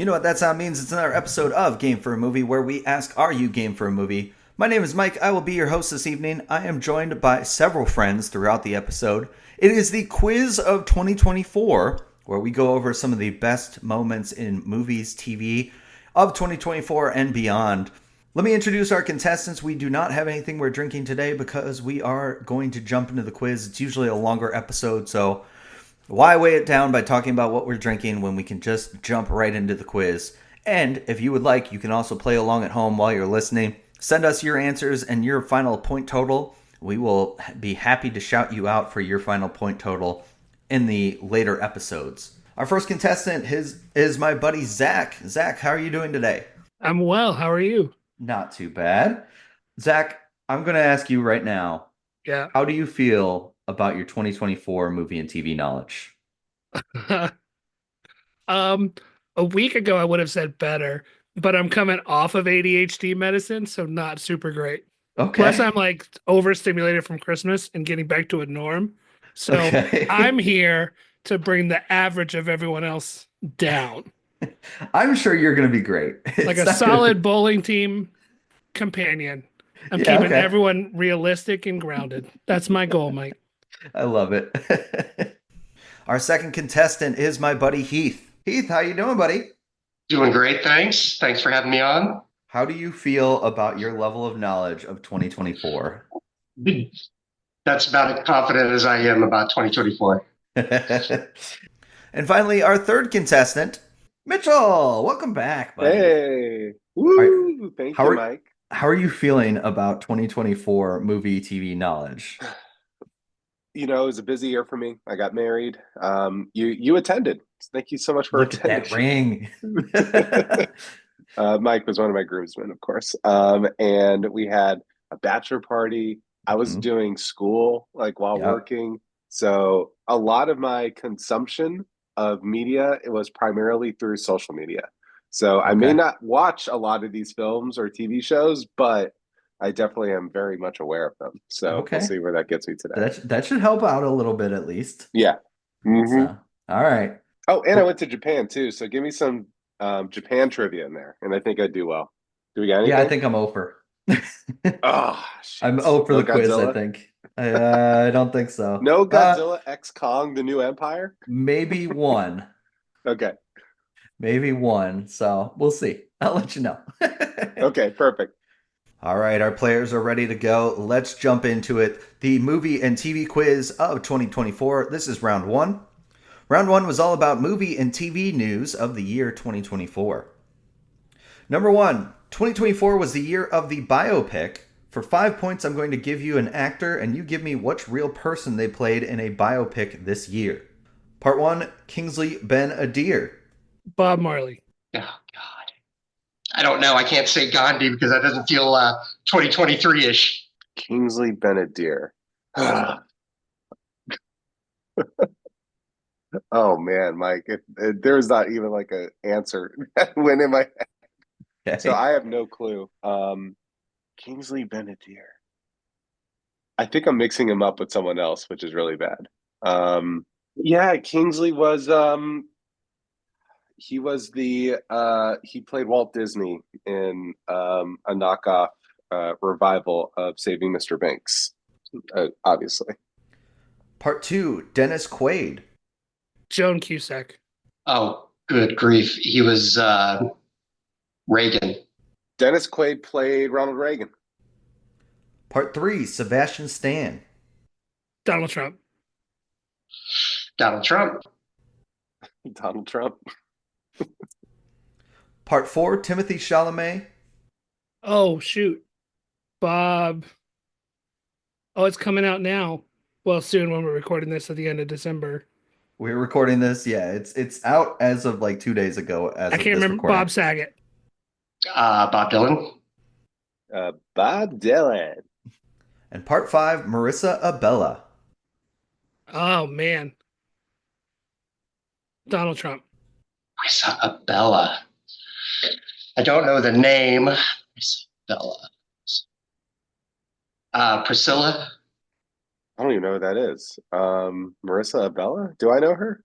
You know what that sound means? It's another episode of Game for a Movie where we ask, are you game for a movie? My name is Mike. I will be your host this evening. I am joined by several friends throughout the episode. It is the quiz of 2024, where we go over some of the best moments in movies, TV of 2024 and beyond. Let me introduce our contestants. We do not have anything we're drinking today because we are going to jump into the quiz. It's usually a longer episode, so why weigh it down by talking about what we're drinking when we can just jump right into the quiz? And if you would like, you can also play along at home while you're listening. Send us your answers and your final point total. We will be happy to shout you out for your final point total in the later episodes. Our first contestant is my buddy Zach. Zach, how are you doing today? I'm well. How are you? Not too bad. Zach, I'm going to ask you right now, Yeah. how do you feel about your 2024 movie and TV knowledge? Um, a week ago I would have said better, but I'm coming off of ADHD medicine, so not super great. Plus, Okay. I'm like overstimulated from Christmas and getting back to a norm. So I'm Okay. here to bring the average of everyone else down. I'm sure you're going to be great. Like It's a not going to be. solid bowling team companion. I'm Yeah, keeping okay. everyone realistic and grounded. That's my goal, Mike. I love it. Our second contestant is my buddy Heath. Heath, how you doing, buddy? Doing great, thanks. Thanks for having me on. How do you feel about your level of knowledge of 2024? That's about as confident as I am about 2024. And finally, our third contestant, Mitchell. Welcome back, buddy. Hey, All right. woo! Thank How you, are Mike. how are you feeling about 2024 movie TV knowledge? It was a busy year for me. I got married. You attended. Thank you so much for Look at attending. that ring. Mike was one of my groomsmen, of course. And we had a bachelor party. I was Mhm. doing school like while Yep. working, so a lot of my consumption of media it was primarily through social media. So I may Okay. not watch a lot of these films or TV shows, but I definitely am very much aware of them. So we'll Okay. see where that gets me today. That should help out a little bit at least. Yeah. So, all right. Oh, and I Well, went to Japan too. So give me some Japan trivia in there, and I think I do well. Do we got yeah, I anything? think I'm over. Oh, I'm shit. over for No the quiz, I Godzilla? think. I don't think so. No Godzilla X Kong, the new empire? Maybe one. Okay. Maybe one. So we'll see. I'll let you know. Okay, perfect. All right, our players are ready to go. Let's jump into it. The movie and TV quiz of 2024. This is round one. Round one was all about movie and TV news of the year 2024. Number one, 2024 was the year of the biopic. For 5 points, I'm going to give you an actor, and you give me which real person they played in a biopic this year. Part one, Kingsley Ben Adir. Bob Marley. Oh, God. I don't know. I can't say Gandhi because that doesn't feel 2023-ish. Kingsley Benadir. Oh man, Mike, there's not even like an answer that went in my head. So Okay. I have no clue. Kingsley Benadir. I think I'm mixing him up with someone else, which is really bad. Yeah, Kingsley was he was the he played Walt Disney in a knockoff revival of Saving Mr. Banks, obviously. Part two, Dennis Quaid. Joan Cusack. Oh, good grief. He was Reagan. Dennis Quaid played Ronald Reagan. Part three, Sebastian Stan. Donald Trump. Donald Trump. Donald Trump. Part four, Timothy Chalamet. Oh, shoot. Bob. Oh, it's coming out now. Well, soon when we're recording this at the end of December. We're recording this. Yeah, it's out as of like 2 days ago, as I of can't this remember. recording. Bob Saget. Bob Dylan. Bob Dylan. And part five, Marissa Abella. Oh, man. Donald Trump. Isabella. I don't know the name. Isabella. Priscilla. I don't even know who that is. Marissa Abella? Do I know her?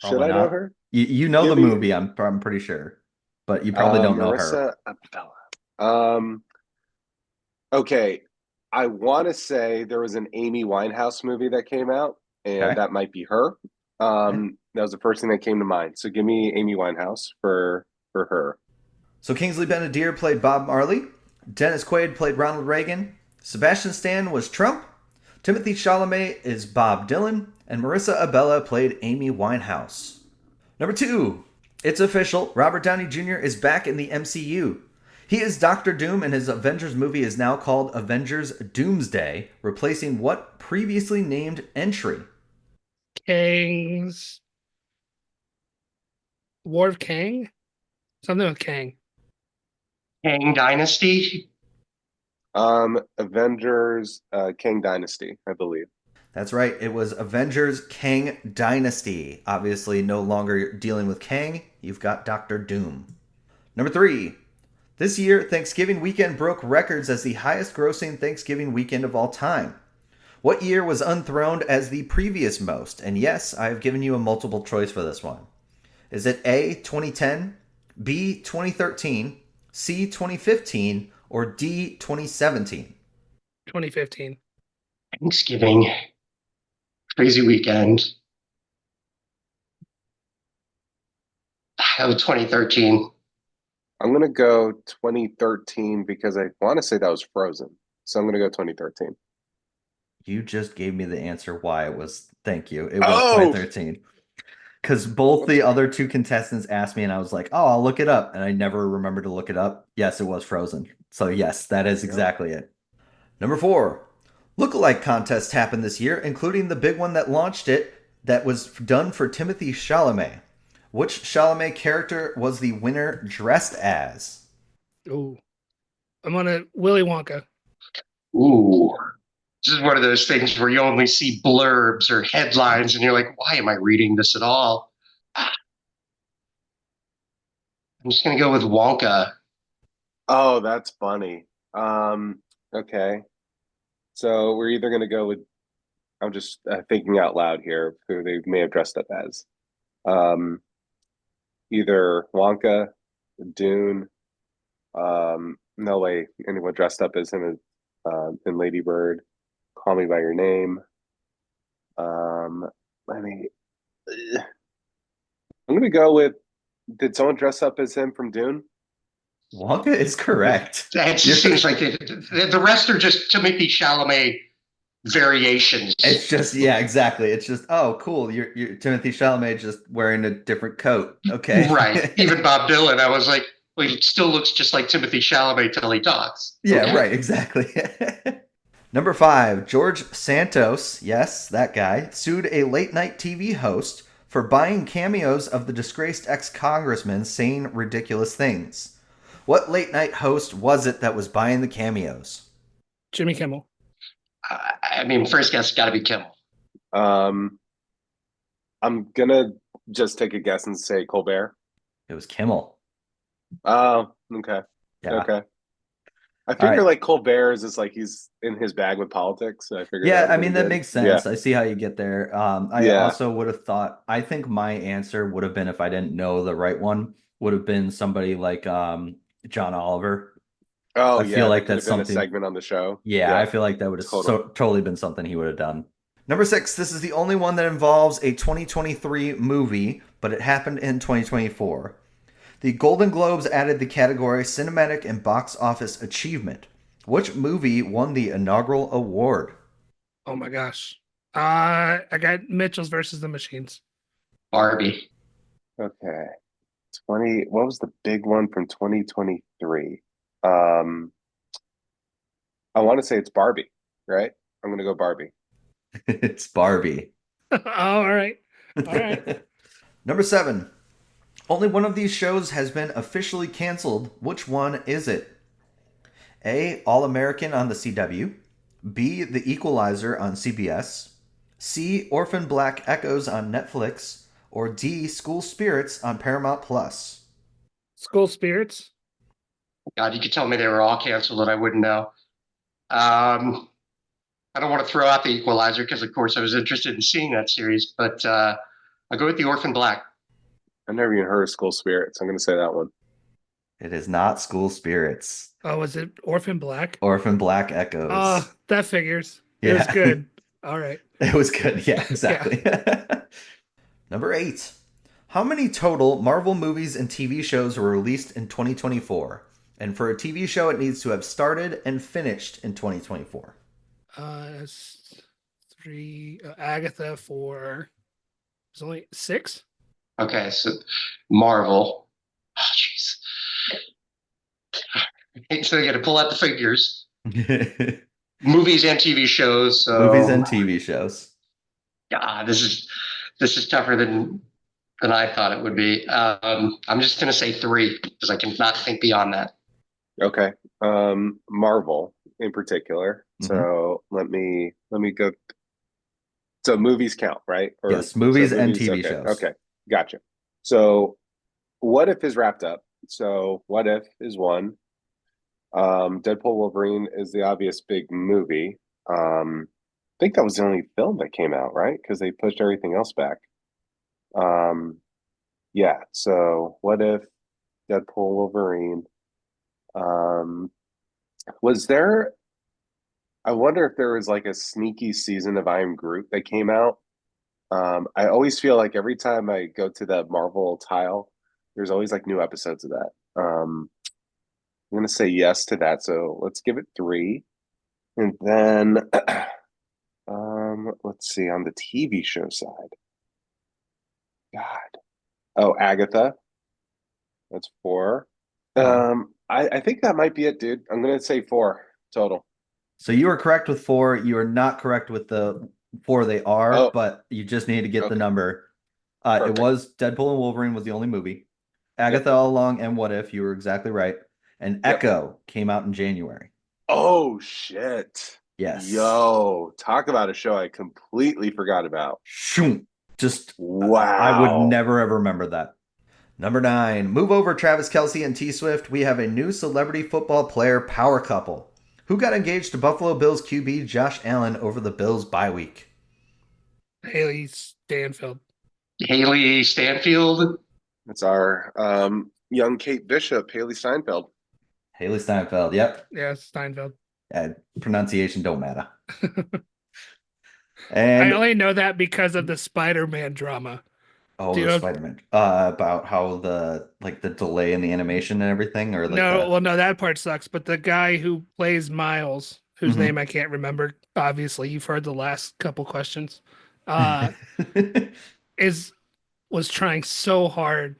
Should Probably I know not. her? You know Give the me movie. I'm pretty sure. but you probably don't know her. Marissa Abella. Okay. I want to say there was an Amy Winehouse movie that came out, and Okay. that might be her. That was the first thing that came to mind. So give me Amy Winehouse for her. So Kingsley Ben-Adir played Bob Marley. Dennis Quaid played Ronald Reagan. Sebastian Stan was Trump. Timothy Chalamet is Bob Dylan. And Marissa Abella played Amy Winehouse. Number 2. It's official. Robert Downey Jr. is back in the MCU. He is Doctor Doom, and his Avengers movie is now called Avengers Doomsday, replacing what previously named entry? Kang's War of Kang? Something with Kang. Kang Dynasty. Avengers, Kang Dynasty, I believe. That's right. It was Avengers Kang Dynasty. Obviously, no longer dealing with Kang. You've got Doctor Doom. Number 3. This year, Thanksgiving weekend broke records as the highest grossing Thanksgiving weekend of all time. What year was unthroned as the previous most? And yes, I have given you a multiple choice for this one. Is it A, 2010, B, 2013, C, 2015, or D, 2017? 2015. Thanksgiving. Crazy weekend. 2013. I'm going to go 2013 because I want to say that was Frozen. So I'm going to go 2013. You just gave me the answer why it was. Thank you. It was Oh! 2013. Because both the other two contestants asked me, and I was like, oh, I'll look it up. And I never remembered to look it up. Yes, it was Frozen. So, yes, that is exactly it. Number 4. Lookalike contests happened this year, including the big one that launched it that was done for Timothy Chalamet. Which Chalamet character was the winner dressed as? Ooh. I'm on a Willy Wonka. Ooh. This is one of those things where you only see blurbs or headlines and you're like, why am I reading this at all? I'm just going to go with Wonka. Oh, that's funny. Okay. So we're either going to go with, I'm just thinking out loud here, who they may have dressed up as. Either Wonka, Dune, no way anyone dressed up as him in Lady Bird, Call Me by Your Name. I mean, I'm gonna go with. Did someone dress up as him from Dune? Wonka is correct. It just seems like the rest are just Timothy Chalamet variations. It's just, yeah, exactly. It's just, oh, cool. You're Timothy Chalamet just wearing a different coat. Okay. Right. Even Bob Dylan, I was like, well, he still looks just like Timothy Chalamet till he talks. Yeah, Okay. right. Exactly. Number 5, George Santos, yes, that guy, sued a late night TV host for buying cameos of the disgraced ex-congressman saying ridiculous things. What late night host was it that was buying the cameos? Jimmy Kimmel. I mean, first guess got to be Kimmel. I'm gonna just take a guess and say Colbert. It was Kimmel. Oh, okay. Yeah. Okay. I figure right. like Colbert is just like he's in his bag with politics. So I figure Yeah, that I would mean, be that good. makes sense. I see how you get there. I Yeah. also would have thought, I think my answer would have been, if I didn't know the right one, would have been somebody like John Oliver. Oh, I yeah, feel like that could that's have been a something. segment on the show. Yeah, I feel like that would have Totally. totally been something he would have done. Number 6, this is the only one that involves a 2023 movie, but it happened in 2024. The Golden Globes added the category Cinematic and Box Office Achievement. Which movie won the inaugural award? Oh my gosh. I got Mitchell's versus the Machines. Barbie. Okay. What was the big one from 2023? I want to say it's Barbie, right? I'm gonna go Barbie. It's Barbie. All right. All right. Number 7. Only one of these shows has been officially canceled. Which one is it? A. All American on the CW. B. The Equalizer on CBS. C. Orphan Black Echoes on Netflix. Or D. School Spirits on Paramount Plus. School Spirits. God, you could tell me they were all canceled and I wouldn't know. I don't want to throw out the Equalizer because, of course, I was interested in seeing that series, but I'll go with the Orphan Black. I never even heard of School Spirits. I'm gonna say that one. It is not School Spirits. Oh, was it Orphan Black? Orphan Black Echoes. Oh, that figures. It was Yeah. good. All right. It was good. Yeah, Yeah. exactly. Number 8. How many total Marvel movies and TV shows were released in 2024? And for a TV show, it needs to have started and finished in 2024. It's 3. Agatha for. There's only 6. Okay, so Marvel. Oh, jeez. So I got to pull out the figures. Movies and TV shows. So, Movies and TV shows. yeah, this is tougher than I thought it would be. I'm just gonna say 3 because I cannot think beyond that. Okay. Marvel in particular. So let me go. So movies count, right? Yes, movies and TV okay. shows. Okay, gotcha. So What If is wrapped up. So What If is one. Deadpool Wolverine is the obvious big movie. I think that was the only film that came out, right? Because they pushed everything else back. Yeah. So What If, Deadpool Wolverine. Was there? I wonder if there was like a sneaky season of I Am Groot that came out. I always feel like every time I go to the Marvel tile, there's always like new episodes of that. I'm gonna say yes to that. So let's give it 3. And then let's see on the TV show side. God. Oh, Agatha. That's 4. I think that might be it, dude. I'm gonna say 4 total. So you are correct with 4. You are not correct with the 4 they are, Oh, but you just need to get the okay. number. It Perfect. was Deadpool and Wolverine was the only movie. Agatha Yep. All Along and What If, you were exactly right. And Yep. Echo came out in January. Oh shit. Yes. Yo, talk about a show I completely forgot about. Shoom. Just Wow. I would never ever remember that. Number 9. Move over Travis Kelce and T Swift. We have a new celebrity football player power couple. Who got engaged to Buffalo Bills QB Josh Allen over the Bills bye week? Haley Stanfield. Haley Stanfield. It's our young Kate Bishop, Haley Steinfeld. Haley Steinfeld. Yep. Yeah, Steinfeld. Pronunciation don't matter. I And only know that because of the Spider-Man drama. oh, Do you the know- Spider-Man. About how the delay in the animation and everything, or like No, the... well, no, that part sucks. But the guy who plays Miles, whose Mhm. name I can't remember, obviously you've heard the last couple questions, was trying so hard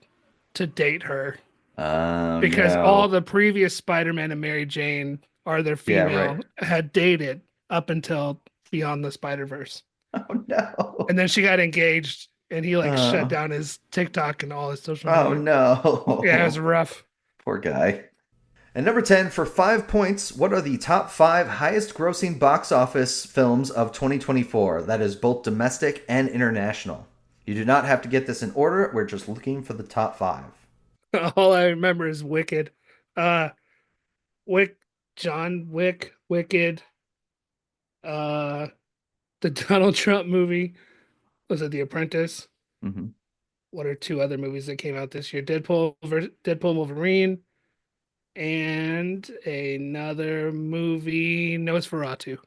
to date her because all the previous Spider-Man and Mary Jane are their Yeah, female right. had dated up until Beyond the Spider-Verse. Oh no. And then she got engaged and he like shut Oh. down his TikTok and all his social media. Oh no. Yeah, it was rough. Poor guy. And number 10, for 5 points, what are the top 5 highest grossing box office films of 2024? That is both domestic and international. You do not have to get this in order. We're just looking for the top 5. All I remember is Wicked. John Wick, Wicked. The Donald Trump movie. Was it The Apprentice? Mm-hmm. What are 2 other movies that came out this year? Deadpool and Wolverine. And another movie, Nosferatu.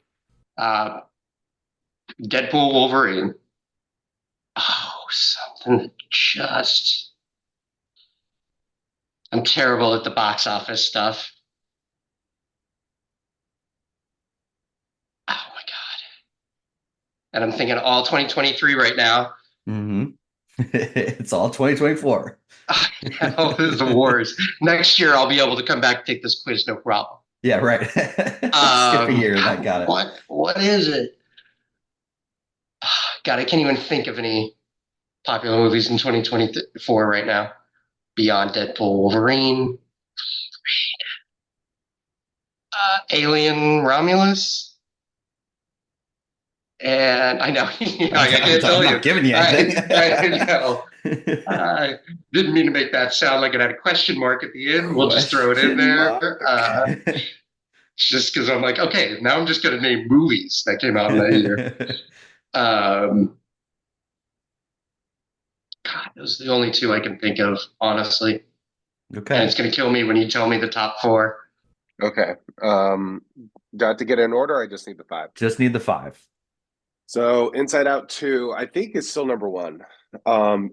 Deadpool Wolverine. Oh, something that just. I'm terrible at the box office stuff. Oh my God. And I'm thinking all 2023 right now. Mm-hmm. It's all 2024. Oh, this is the wars. Next year, I'll be able to come back and take this quiz, no problem. Yeah, right. Skip a year and I got it. What is it? God, I can't even think of any popular movies in 2024 right now. Beyond Deadpool, Wolverine, Alien, Romulus. And I know, I can't tell I'm you. not giving you anything. I know. I didn't mean to make that sound like it had a question mark at the end. We'll just throw it in there. Just because I'm like, okay, now I'm just going to name movies that came out in that year. God, those are the only 2 I can think of, honestly. Okay. And it's going to kill me when you tell me the top four. Okay. Do I have to get it in order? Or I just need the five. Just need the five. So Inside Out 2, I think is still number one.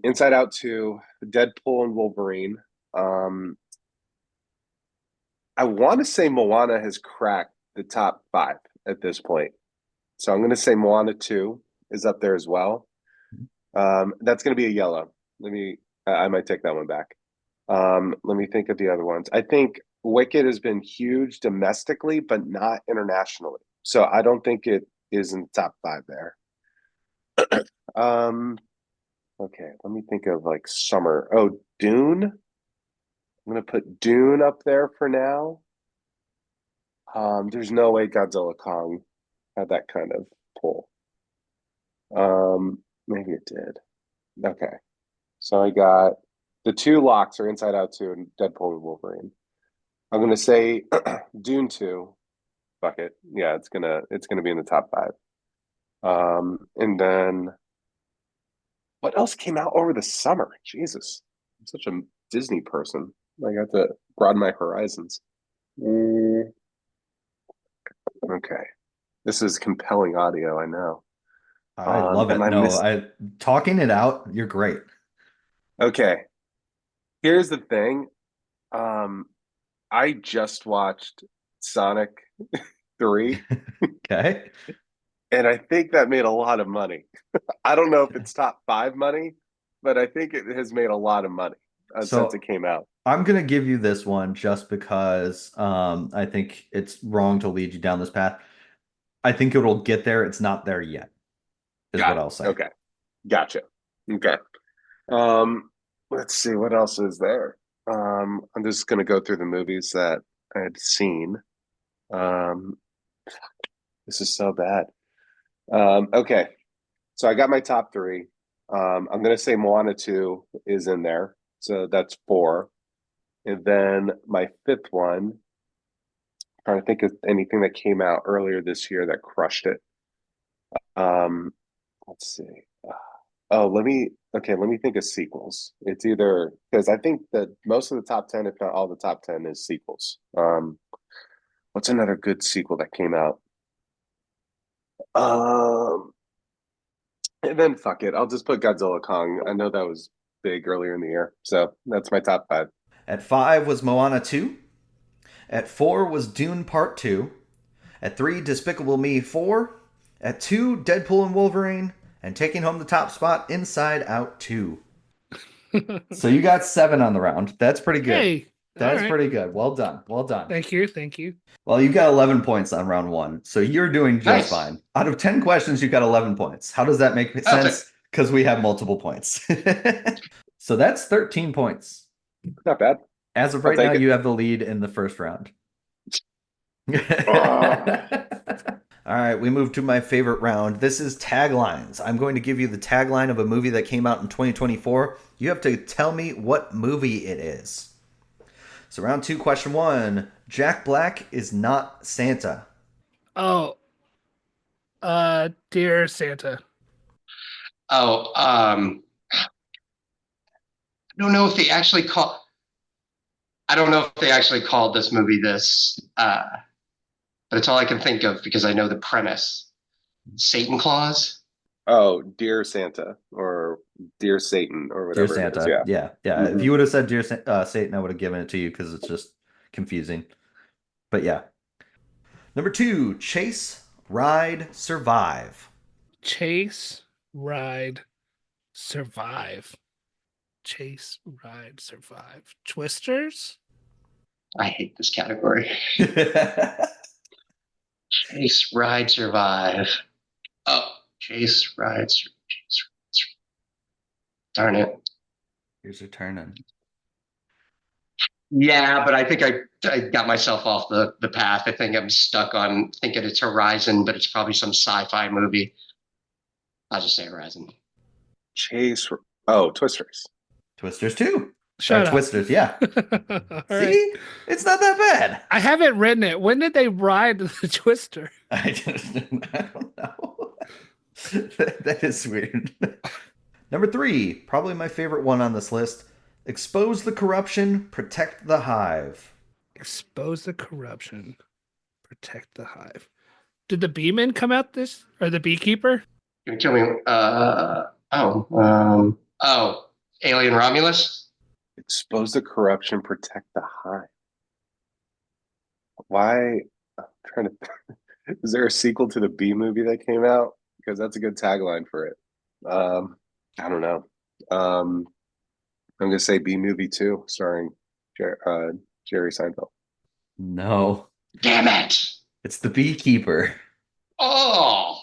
Inside Out 2, Deadpool and Wolverine. I want to say Moana has cracked the top five at this point. So I'm going to say Moana 2 is up there as well. That's going to be a yellow. I might take that one back. Let me think of the other ones. I think Wicked has been huge domestically, but not internationally. So I don't think it is in the top five there. Okay, let me think of like summer. Oh, Dune. I'm gonna put Dune up there for now. There's no way Godzilla Kong had that kind of pull. Maybe it did. Okay. So I got the two locks are Inside Out 2 and Deadpool and Wolverine. I'm gonna say Dune 2. Fuck it. Yeah, it's gonna be in the top five. And then what else came out over the summer? Jesus. I'm such a Disney person. I got to broaden my horizons. Okay. This is compelling audio, I know. I love it. Talking it out, you're great. Okay. Here's the thing. I just watched Sonic 3. Okay. And I think that made a lot of money. I don't know if it's top five money, but I think it has made a lot of money since it came out. I'm going to give you this one just because I think it's wrong to lead you down this path. I think it'll get there. It's not there yet, is what I'll say. Okay. Gotcha. Okay. Let's see. What else is there? I'm just going to go through the movies that I had seen. This is so bad. Okay. So I got my top three. I'm going to say Moana 2 is in there. So that's four. And then my fifth one, I'm trying to think of anything that came out earlier this year that crushed it. Let's see. Let me think of sequels. It's either because I think that most of the top 10, if not all the top 10, is sequels. What's another good sequel that came out? And then fuck it. I'll just put Godzilla Kong. I know that was big earlier in the year. So that's my top five. At 5 was Moana 2. At 4 was Dune Part 2. At 3, Despicable Me 4. At 2, Deadpool and Wolverine. And taking home the top spot, Inside Out 2. So you got 7 on the round. That's pretty good. Hey, that's pretty good. Well done. Well done. Thank you. Well, you got 11 points on round 1. So you're doing just fine. Out of 10 questions, you got 11 points. How does that make sense? Because we have multiple points. So that's 13 points. Not bad. As of right now, you have the lead in the first round. All right, we move to my favorite round. This is taglines. I'm going to give you the tagline of a movie that came out in 2024. You have to tell me what movie it is. So round 2, question 1. Jack Black is not Santa. Oh, Dear Santa. Oh, I don't know if they actually call. I don't know if they actually called this movie this, but it's all I can think of because I know the premise. Satan Claus. Oh, Dear Santa or Dear Satan or whatever. Dear Santa. It is. Yeah. Mm-hmm. If you would have said Dear Satan, I would have given it to you because it's just confusing. But yeah. Number 2, Chase, Ride, Survive. Chase, Ride, Survive. Chase, Ride, Survive. Twisters? I hate this category. Chase, Ride, Survive. Oh, Chase, Ride, Survive. Darn it. Here's your turn. Yeah, but I think I got myself off the path. I think I'm stuck on thinking it's Horizon, but it's probably some sci-fi movie. I'll just say Horizon. Chase. Oh, Twisters. Twisters 2. Shut up. Twisters, yeah. See? Right. It's not that bad. I haven't written it. When did they ride the Twister? I don't know. That is weird. Number 3, probably my favorite one on this list. Expose the corruption, protect the hive. Expose the corruption, protect the hive. Did the beeman come out this, or the beekeeper? You're gonna kill me. Alien Romulus. Expose the corruption, protect the hive. Why? I'm trying to. Is there a sequel to the Bee movie that came out? Because that's a good tagline for it. I don't know. I'm gonna say Bee Movie 2, starring Jerry Seinfeld. No, Damn it! it's the beekeeper. Oh,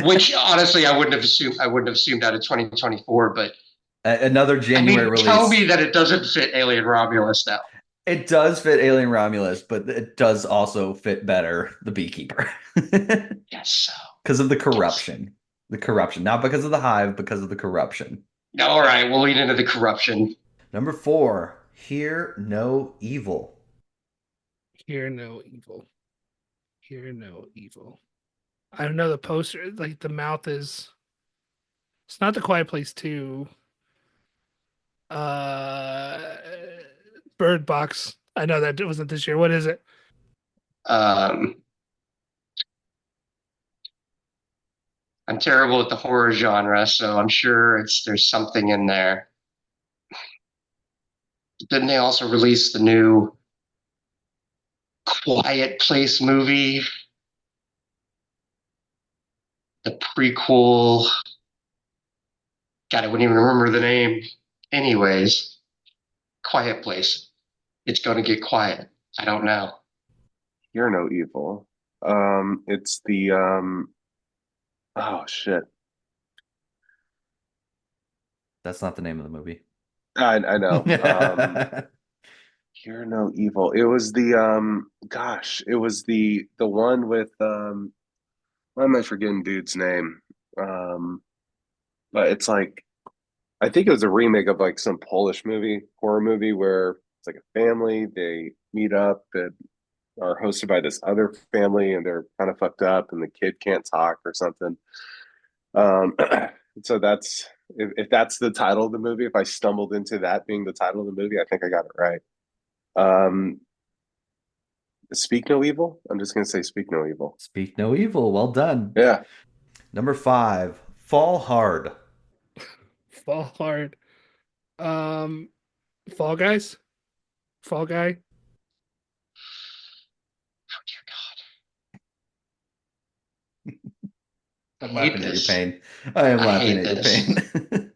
which honestly I wouldn't have assumed. I wouldn't have assumed out of 2024, but Another January release. Tell me that it doesn't fit Alien Romulus now. It does fit Alien Romulus, but it does also fit better the beekeeper. Yes, so. Because of the corruption. Yes. The corruption. Not because of the hive, because of the corruption. All right, we'll lean into the corruption. Number 4, Hear No Evil. Hear no evil. Hear no evil. I don't know the poster, like the mouth is. It's not The Quiet Place 2. Bird Box. I know that it wasn't this year. What is it? I'm terrible at the horror genre, so I'm sure there's something in there. Didn't they also release the new Quiet Place movie? The prequel. God, I wouldn't even remember the name. Anyways, Quiet Place. It's going to get quiet. I don't know. Hear No Evil. It's the oh shit. That's not the name of the movie. I know. Hear No Evil. It was the it was the one with why am I forgetting dude's name? But it's like I think it was a remake of like some Polish horror movie where it's like a family, they meet up and are hosted by this other family and they're kind of fucked up and the kid can't talk or something. So that's if that's the title of the movie, if I stumbled into that being the title of the movie, I think I got it right. Speak No Evil? I'm just gonna say Speak No Evil. Speak No Evil. Well done. Yeah. Number 5, Fall Hard. Fall Hard. Fall Guys? Fall Guy? Oh, dear God. I'm laughing at your pain. I am laughing at your pain.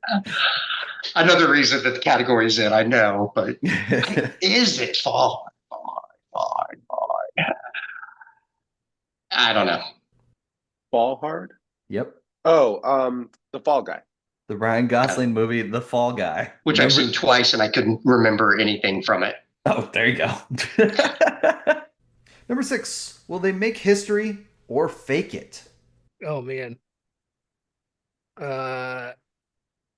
Another reason that the category is in, I know, but is it Fall Hard? I don't know. Fall Hard? Yep. Oh, The Fall Guy. The Ryan Gosling movie, The Fall Guy. Which I've seen twice and I couldn't remember anything from it. Oh, there you go. Number 6, will they make history or fake it? Oh man.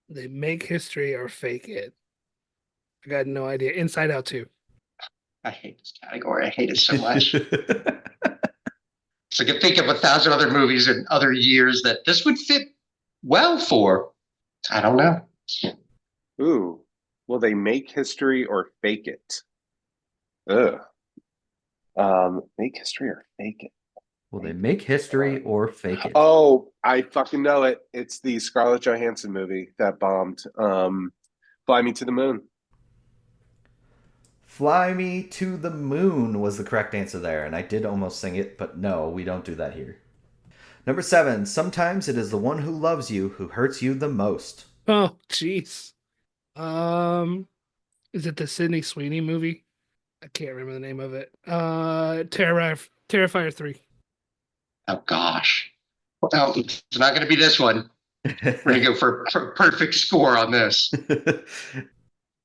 They make history or fake it. I got no idea. Inside Out 2. I hate this category. I hate it so much. So I could think of 1,000 other movies in other years that this would fit well for. I don't know. Ooh. Will they make history or fake it? Ugh. Make history or fake it? Will they make history or fake it? Oh, I fucking know it. It's the Scarlett Johansson movie that bombed. Fly Me to the Moon. Fly Me to the Moon was the correct answer there, and I did almost sing it, but no, we don't do that here. Number 7, sometimes it is the one who loves you who hurts you the most. Oh, jeez. Is it the Sydney Sweeney movie? I can't remember the name of it. Terrifier 3. Oh, gosh. Well, it's not going to be this one. We're going to go for perfect score on this.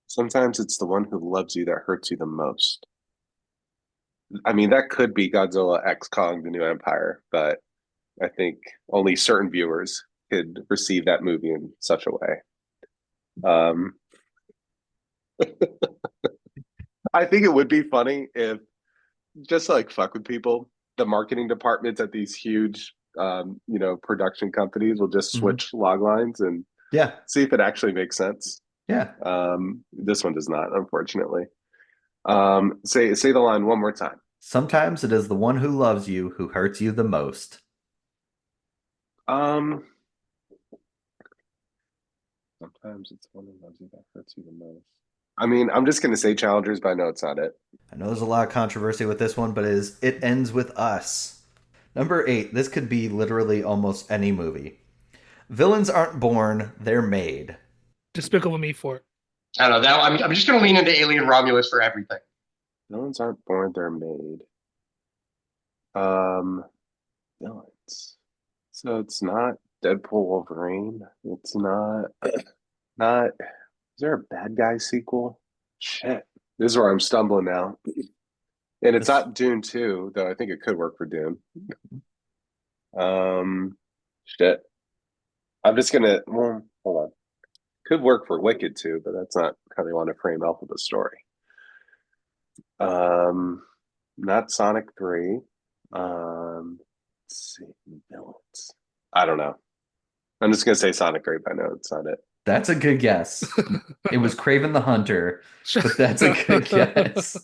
Sometimes it's the one who loves you that hurts you the most. I mean, that could be Godzilla X Kong, The New Empire, but I think only certain viewers could receive that movie in such a way. I think it would be funny if, just like fuck with people, the marketing departments at these huge production companies will just switch log lines and see if it actually makes sense. Yeah. This one does not, unfortunately. Say the line one more time. Sometimes it is the one who loves you who hurts you the most. Um, Sometimes it's the one who loves you that hurts you the most. I mean, I'm just gonna say Challengers, but I know it's not it. I know there's a lot of controversy with this one, but it ends with us. Number 8. This could be literally almost any movie. Villains aren't born, they're made. Despicable Me 4. I don't know. That I'm just going to lean into Alien Romulus for everything. Villains aren't born, they're made. Um, Villains. So it's not Deadpool Wolverine. It's not. Not. Is there a bad guy sequel? Shit. This is where I'm stumbling now. And it's not Dune 2, though I think it could work for Dune. Shit. I'm just gonna. Well, hold on. Could work for Wicked too, but that's not how they want to frame Alphabet's story. Not Sonic 3. Let's see, villains. I don't know. I'm just gonna say Sonic 3, but I know it's not it. That's a good guess. It was Kraven the Hunter, but that's a good guess.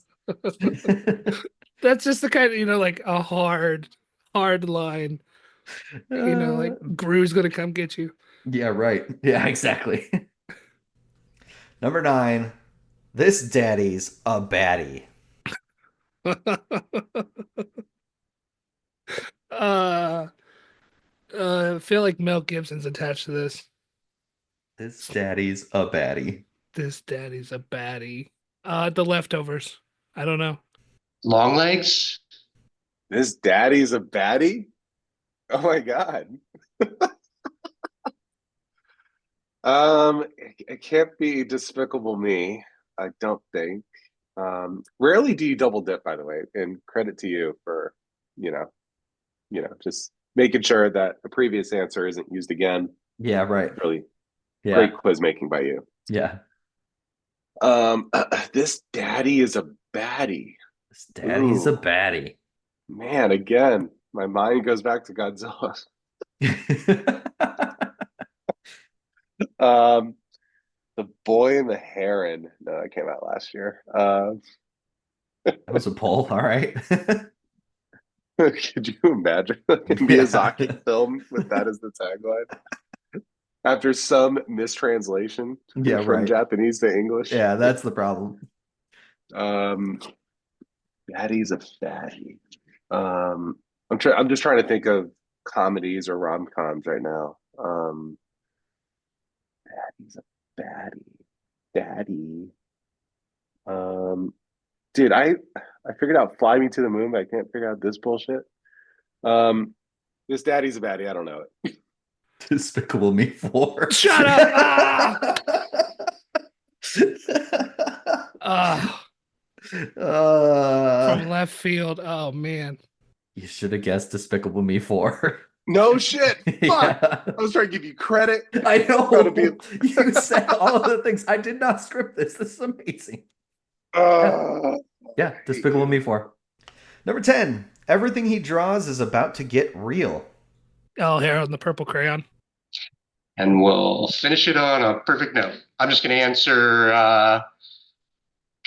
That's just the kind of, like a hard line. Like Gru's gonna come get you. Yeah, right. Yeah, exactly. Number 9. This daddy's a baddie. I feel like Mel Gibson's attached to this. This daddy's a baddie. This daddy's a baddie. The Leftovers. I don't know. Long Legs? This daddy's a baddie? Oh my god. It can't be Despicable Me, I don't think. Rarely do you double dip, by the way, and credit to you for, just making sure that the previous answer isn't used again. Yeah, right. Really Yeah. great quiz making by you. Yeah. This daddy is a baddie. This daddy's Ooh. a baddie. Man, again, my mind goes back to Godzilla. The Boy and the Heron. No, that came out last year. That was a poll. All right. Could you imagine a Miyazaki film with that as the tagline? After some mistranslation from Japanese to English. Yeah, that's the problem. Daddy's a fatty. I'm just trying to think of comedies or rom-coms right now. Daddy's a baddie. Daddy. Dude, I figured out Fly Me to the Moon, but I can't figure out this bullshit. This daddy's a baddie. I don't know it. Despicable Me 4. Shut up! From left field. Oh man. You should have guessed Despicable Me 4. No shit. Fuck. Yeah. I was trying to give you credit. I know. You said all of the things. I did not script this. This is amazing. Yeah, Despicable Me 4. Number 10. Everything he draws is about to get real. Oh, Harold and the Purple Crayon. And we'll finish it on a perfect note. I'm just going to answer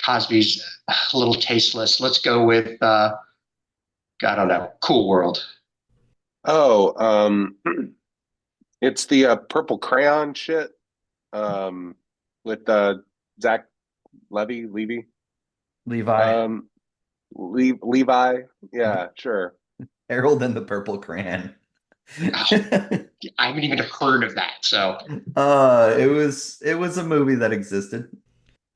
Cosby's a little tasteless. Let's go with, I don't know, Cool World. Oh, it's the Purple Crayon shit with Zach Levi. Levi. Yeah, sure. Harold and the Purple Crayon. I haven't even heard of that. So it was a movie that existed.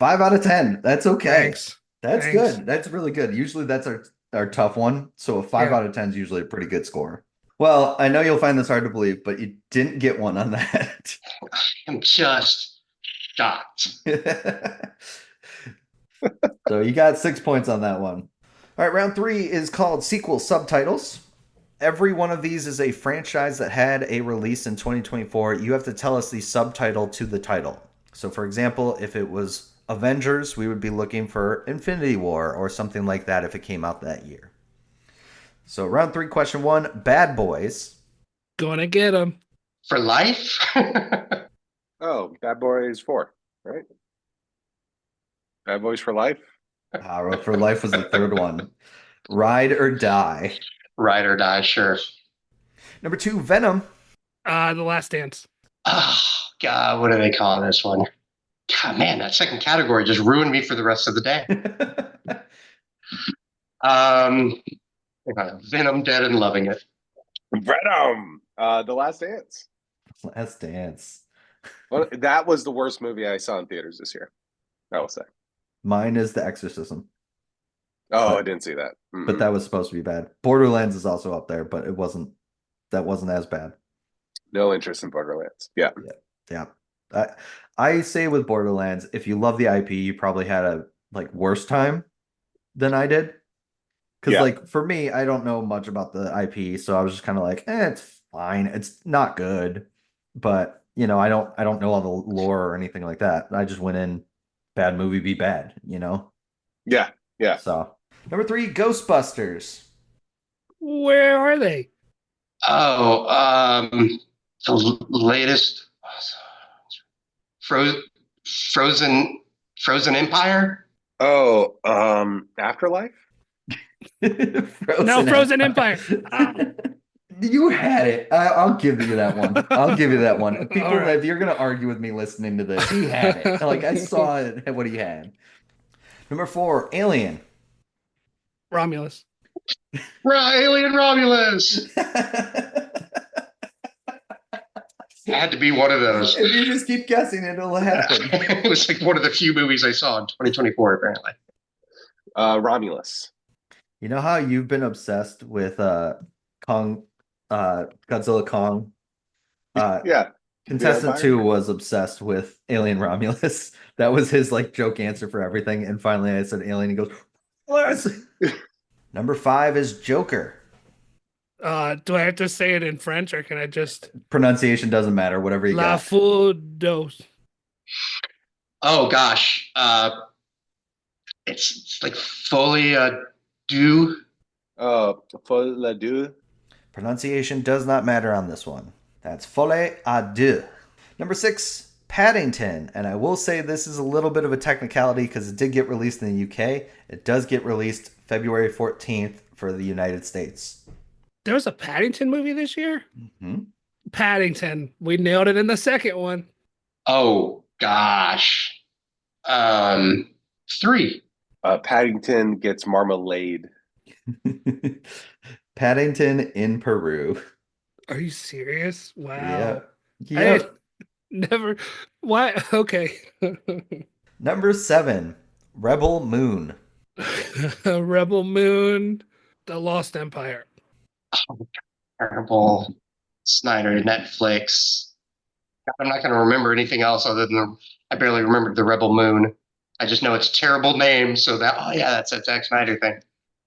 5 out of 10. That's okay. Thanks. That's good. That's really good. Usually that's our tough one. So a 5 out of 10 is usually a pretty good score. Well, I know you'll find this hard to believe, but you didn't get one on that. I'm just shocked. So you got 6 points on that one. All right, round 3 is called Sequel Subtitles. Every one of these is a franchise that had a release in 2024. You have to tell us the subtitle to the title. So, for example, if it was Avengers, we would be looking for Infinity War or something like that if it came out that year. So, round 3, question 1, Bad Boys. Gonna get them. For life? Oh, Bad Boys 4. Right. Bad Boys for Life. Road for Life was the third one. Ride or Die. Ride or Die, sure. Number 2, Venom. The Last Dance. Oh, God, what do they call this one? God, man, that second category just ruined me for the rest of the day. Venom, Dead and Loving It. Venom. The Last Dance. Last Dance. Well, that was the worst movie I saw in theaters this year. I will say. Mine is The Exorcism. Oh, I didn't see that. But that was supposed to be bad. Borderlands is also up there, but that wasn't as bad. No interest in Borderlands. Yeah. I say with Borderlands, if you love the IP, you probably had a worse time than I did. Because for me, I don't know much about the IP, so I was just kind of like, it's fine. It's not good, but I don't know all the lore or anything like that. I just went in, bad movie, be bad. Yeah. So number 3, Ghostbusters. Where are they? Oh, the latest Frozen Empire. Oh, Afterlife. Frozen Empire. You had it. I'll give you that one. I'll give you that one. People, right. if you're gonna argue with me listening to this, he had it. I saw it. What he had. Number 4, Alien. Romulus. Alien Romulus. It had to be one of those. If you just keep guessing, it'll happen. It was one of the few movies I saw in 2024, apparently. Romulus. You know how you've been obsessed with Kong, Godzilla Kong? Yeah. Contestant 2 was obsessed with Alien Romulus. That was his joke answer for everything. And finally I said Alien. He goes, Romulus! Number 5 is Joker. Do I have to say it in French or can I just Pronunciation doesn't matter, whatever you La got. Foule Dose. Oh gosh. It's like Folie du. Folie à deux. Pronunciation does not matter on this one. That's Folie à deux. Number 6, Paddington. And I will say this is a little bit of a technicality because it did get released in the UK. It does get released February 14th for the United States. There was a Paddington movie this year? Mm-hmm. Paddington. We nailed it in the second one. Oh gosh. 3. Paddington gets marmalade. Paddington in Peru. Are you serious? Wow. Yeah. Never. Why? Okay. Number 7, Rebel Moon. Rebel Moon, The Lost Empire. Oh, terrible. Snyder, Netflix. I'm not going to remember anything else other than I barely remembered the Rebel Moon. I just know it's a terrible name, so that's a Zack Snyder thing.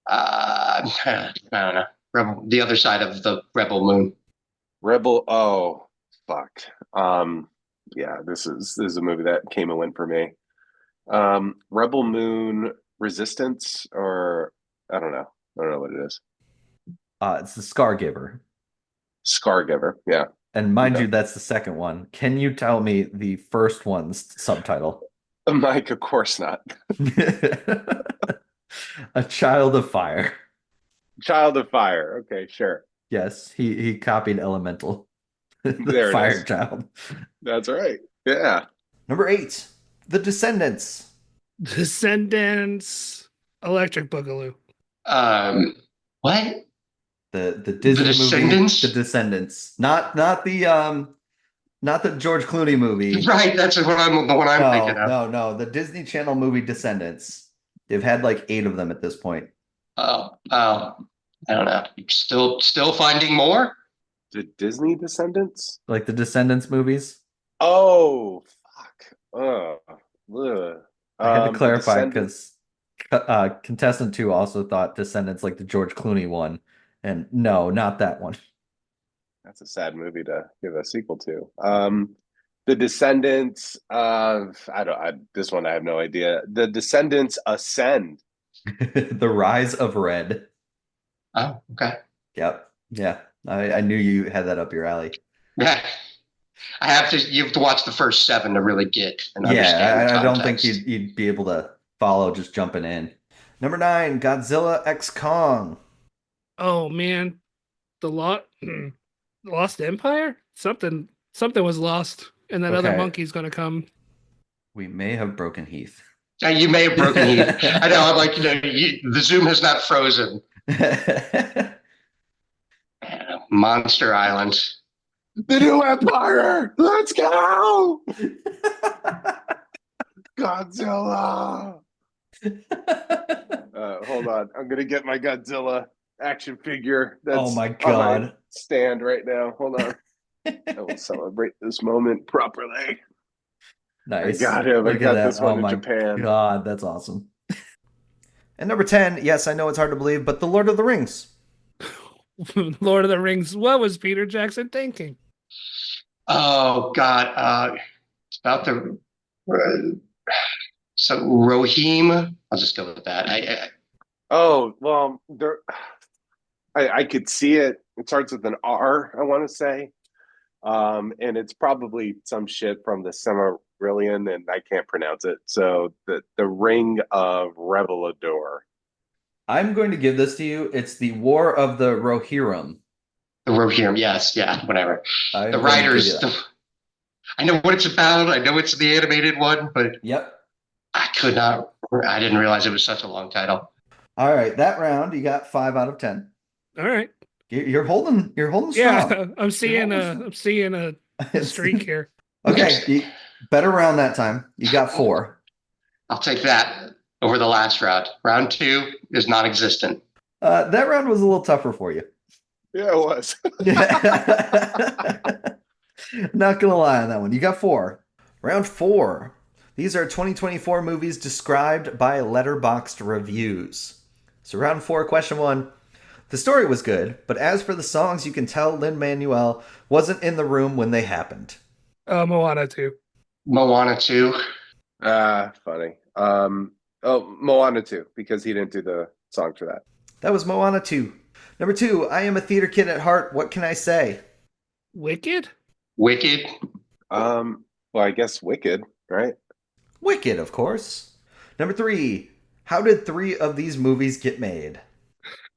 I don't know. The other side of the Rebel Moon. Oh, fuck. Yeah, this is a movie that came and went for me. Rebel Moon, Resistance, or I don't know what it is. It's the Scargiver. Scargiver, yeah. And mind you, that's the second one. Can you tell me the first one's subtitle? Mike, of course not. A Child of Fire. Child of Fire. Okay, sure. Yes, he copied Elemental. There Fire it is. Child. That's right. Yeah. Number 8, The Descendants. Descendants, Electric Boogaloo. What? The Disney Descendants? movie, The Descendants. Not the George Clooney movie. Right, that's the one I'm thinking of. No, the Disney Channel movie Descendants. They've had 8 of them at this point. Oh, I don't know. Still finding more? The Disney Descendants? The Descendants movies? Oh, fuck. Ugh. I had to clarify because contestant 2 also thought Descendants the George Clooney one. And no, not that one. That's a sad movie to give a sequel to. The Descendants of this one I have no idea. The Descendants Ascend. The Rise of Red. Oh, okay. Yep. Yeah. I knew you had that up your alley. Yeah. You have to watch the first 7 to really get and understand the Yeah, I don't think context. you'd be able to follow just jumping in. Number 9, Godzilla X Kong. Oh man, the Lost Empire? Something was lost, and that other Okay, monkey's gonna come. we may have broken Heath. You may have broken Heath. I know. I'm like, the Zoom has not frozen. Monster Island. The new Empire! Let's go! Godzilla! Hold on. I'm going to get my Godzilla action figure that's Oh my on God. my stand right now. Hold on. I will celebrate this moment properly. Nice. I got him. Look I at got that. this one Oh in my Japan. God, that's awesome. And number 10, yes, I know it's hard to believe, but The Lord of the Rings. Lord of the Rings. What was Peter Jackson thinking? Oh God. It's about the so Rohim. I'll just go with that. Oh, well, I could see it. It starts with an R, I want to say. And it's probably some shit from the Silmarillion, and I can't pronounce it. So the Ring of Revelador. I'm going to give this to you. It's the War of the Rohirrim. the Rohirrim. Yes, yeah, whatever. I'm The going to give you writers. that. I know what it's about. I know it's the animated one, but Yep. I could not. I didn't realize it was such a long title. All right, that round you got 5 out of 10. All right. You're holding strong. Yeah, I'm seeing a streak here. Okay, better round that time. You got 4. I'll take that over the last round. Round 2 is non-existent. That round was a little tougher for you. Yeah, it was. Not gonna lie on that one. You got 4. Round 4. These are 2024 movies described by letterboxed reviews. So round 4, question 1. The story was good, but as for the songs, you can tell Lin-Manuel wasn't in the room when they happened. Moana 2. Moana 2. Funny. Moana 2, because he didn't do the song for that. That was Moana 2. Number 2, I am a theater kid at heart. What can I say? Wicked? Wicked. Well, I guess Wicked, right? Wicked, of course. Number 3, how did 3 of these movies get made?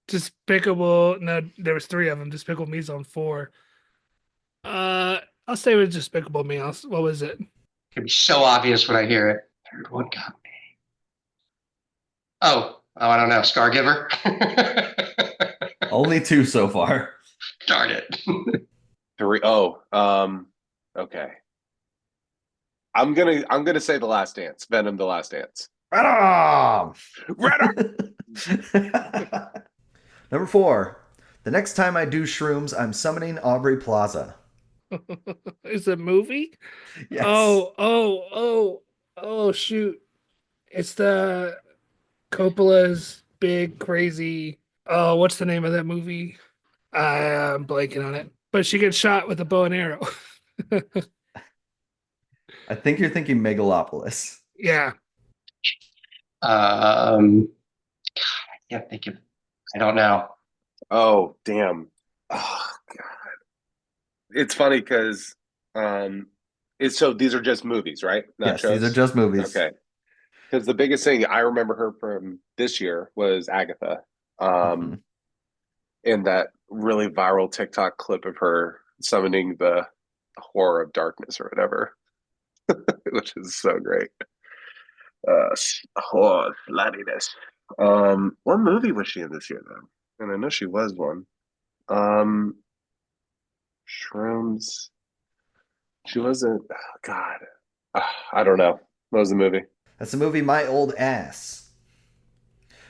Despicable. No, there was 3 of them. Despicable Me's on 4. I'll say it was Despicable Me. What was it? It'd be so obvious when I hear it. Third one got me. Oh, I don't know. Scargiver. Only 2 so far. Darn it. 3. Okay. I'm gonna say The Last Dance. Venom: The Last Dance. Right on! Right. Number 4, the next time I do shrooms, I'm summoning Aubrey Plaza. It's a movie? Yes. Oh, shoot. It's the Coppola's big, crazy. Oh, what's the name of that movie? I'm blanking on it. But she gets shot with a bow and arrow. I think you're thinking Megalopolis. Yeah. I can't think of. I don't know. Oh, damn. Oh, God. It's funny because so these are just movies, right? Not Yes, shows? these are just movies. Okay. Because the biggest thing I remember her from this year was Agatha. In that really viral TikTok clip of her summoning the horror of darkness or whatever, which is so great. Horror flattiness. What movie was she in this year though? And I know she was one. Shrooms. She wasn't. Oh, God. I don't know. What was the movie? That's the movie My Old Ass.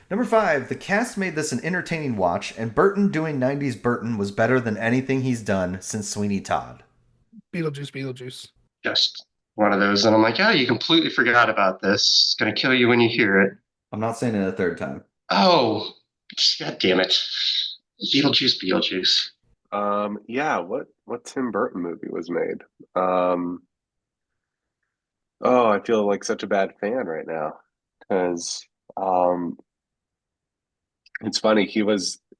Number 5, the cast made this an entertaining watch, and Burton doing 90s Burton was better than anything he's done since Sweeney Todd. Beetlejuice. Just one of those. And I'm like, you completely forgot about this. It's going to kill you when you hear it. I'm not saying it a third time. Oh, God damn it. Beetlejuice. Yeah, what Tim Burton movie was made? I feel like such a bad fan right now because it's funny.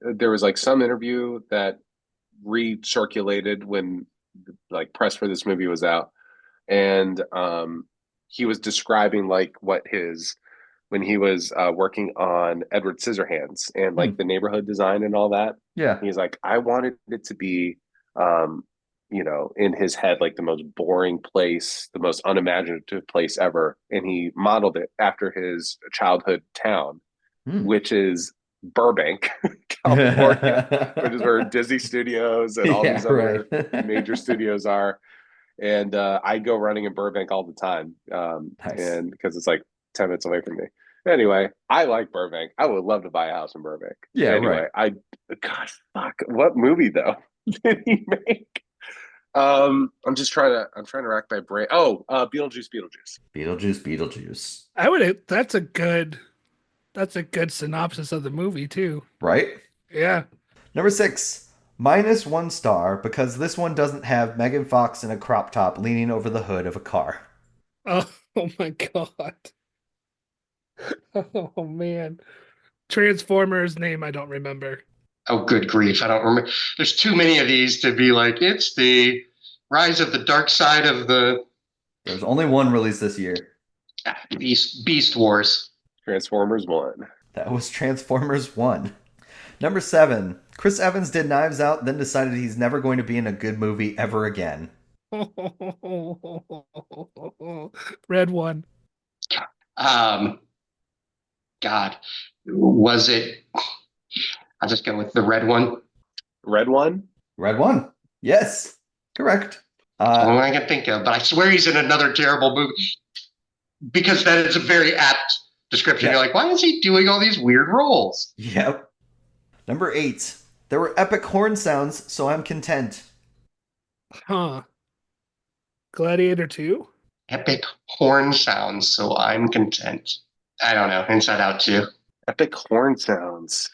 There was like some interview that recirculated when like press for this movie was out, and he was describing like what his when he was working on Edward Scissorhands and like the neighborhood design and all that. Yeah. He's like, I wanted it to be, in his head, like the most boring place, the most unimaginative place ever. And he modeled it after his childhood town, which is Burbank, California, which is where Disney Studios and all these other major studios are. And I go running in Burbank all the time, Nice. and because it's like 10 minutes away from me. Anyway, I like Burbank. I would love to buy a house in Burbank. Yeah, anyway, gosh, fuck, what movie though did he make? I'm trying to rack my brain. Oh, Beetlejuice. Beetlejuice. That's a good synopsis of the movie too. Right? Yeah. Number 6, -1 star because this one doesn't have Megan Fox in a crop top leaning over the hood of a car. Oh my God. Oh man. Transformers name I don't remember. Oh, good grief. I don't remember. There's too many of these to be like, it's the rise of the dark side of the There's only one released this year. Beast Wars. Transformers 1. That was Transformers 1. Number 7, Chris Evans did Knives Out, then decided he's never going to be in a good movie ever again. Red One. God, was it? I'll just go with the red one. Red One? Red One. Yes. Correct. All I can think of, but I swear he's in another terrible movie. Because that is a very apt description. Yeah. You're like, why is he doing all these weird roles? Yep. Number 8, there were epic horn sounds, so I'm content. Huh. Gladiator 2? Epic horn sounds, so I'm content. I don't know. Inside Out 2. Epic horn sounds.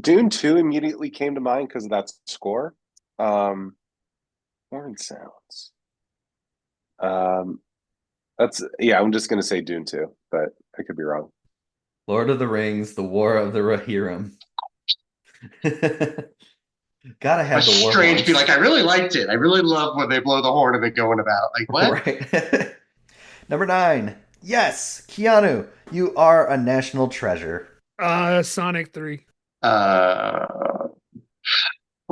Dune 2 immediately came to mind because of that score. Horn sounds. I'm just gonna say Dune 2, but I could be wrong. Lord of the Rings, The War of the Rohirrim. Gotta have the war strange horns. be like, I really liked it. I really love when they blow the horn and they going about. Like, what? Right. Number 9. Yes, Keanu, you are a national treasure. Sonic 3. Toy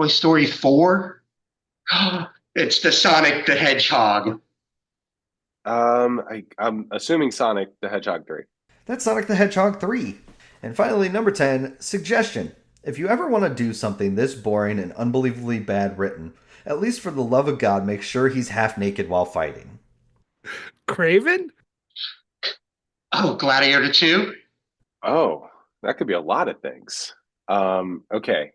Story 4? It's the Sonic the Hedgehog. I'm assuming Sonic the Hedgehog 3. That's Sonic the Hedgehog 3. And finally, number 10, suggestion. If you ever want to do something this boring and unbelievably bad written, at least for the love of God, make sure he's half naked while fighting. Craven? Oh, Gladiator 2? Oh, that could be a lot of things. Okay.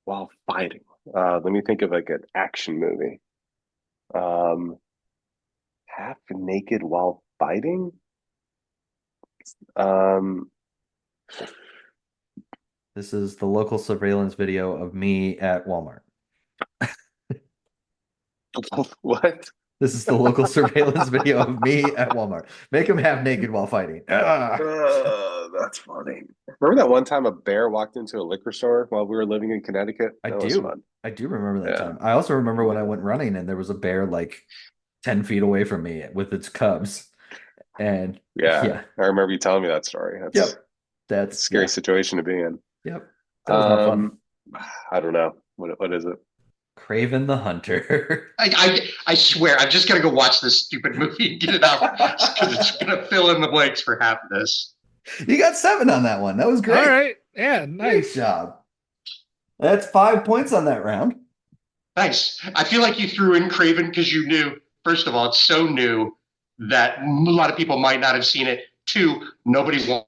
While fighting. Let me think of like an action movie. Half naked while fighting? This is the local surveillance video of me at Walmart. What? This is the local surveillance video of me at Walmart. Make him half naked while fighting. That's funny. Remember that one time a bear walked into a liquor store while we were living in Connecticut? That was fun. I do remember that time. I also remember when I went running and there was a bear like 10 feet away from me with its cubs. And yeah. I remember you telling me that story. That's a scary situation to be in. Yep. That was not fun. I don't know. What is it? Craven the Hunter. I swear, I'm just gonna go watch this stupid movie and get it out because it's gonna fill in the blanks for half of this. You got 7 on that one. That was great. All right. Yeah, nice. Great job. That's 5 points on that round. Nice. I feel like you threw in Craven because you knew, first of all, it's so new that a lot of people might not have seen it. 2, nobody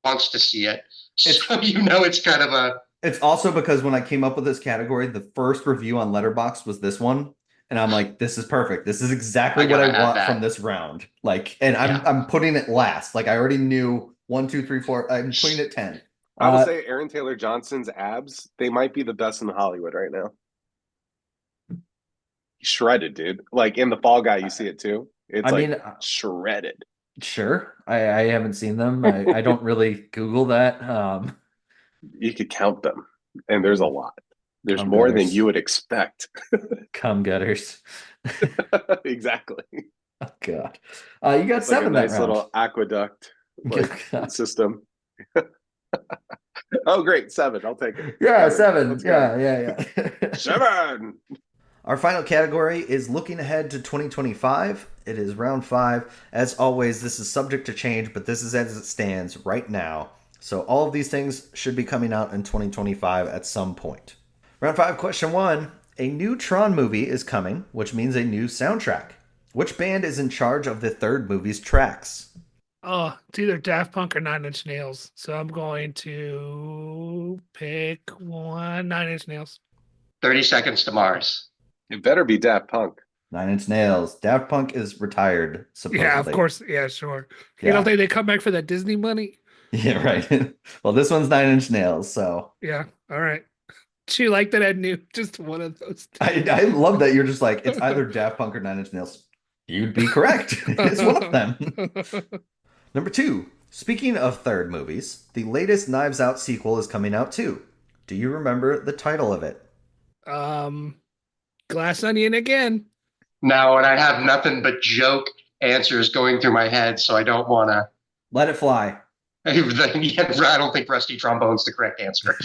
wants to see it. So it's kind of a... It's also because when I came up with this category, the first review on Letterboxd was this one. And I'm like, this is perfect. This is exactly what I want from this round. Like, and I'm putting it last. Like, I already knew 1, 2, 3, 4. I'm putting it 10. I would say Aaron Taylor Johnson's abs, they might be the best in Hollywood right now. He's shredded, dude. Like in the Fall Guy, you see it too. It's shredded. Sure. I haven't seen them. I don't really Google that. You could count them, and there's a lot. There's Cum more than gutters. you would expect. Cum gutters. Exactly. Oh, God. You got It's like a 7 that nice round. little aqueduct God. system. Oh, great. 7. I'll take it. Yeah, 7. 7. Let's go. Yeah. 7. Our final category is looking ahead to 2025. It is round 5. As always, this is subject to change, but this is as it stands right now. So all of these things should be coming out in 2025 at some point. Round 5, question 1. A new Tron movie is coming, which means a new soundtrack. Which band is in charge of the third movie's tracks? Oh, it's either Daft Punk or Nine Inch Nails. So I'm going to pick one. 9 Inch Nails. 30 Seconds to Mars. It better be Daft Punk. 9 Inch Nails. Daft Punk is retired, supposedly. Yeah, of course. Yeah, sure. You Yeah. don't think they come back for that Disney money? Yeah, right. Well, this one's 9 Inch Nails, so Yeah. All right. She liked that I knew just one of those. I love that you're just like, it's either Daft Punk or 9 Inch Nails. You'd be correct. It's one of them. Number 2. Speaking of third movies, the latest Knives Out sequel is coming out too. Do you remember the title of it? Glass Onion again. Now, and I have nothing but joke answers going through my head, so I don't want to. Let It Fly. I don't think Rusty Trombone's the correct answer.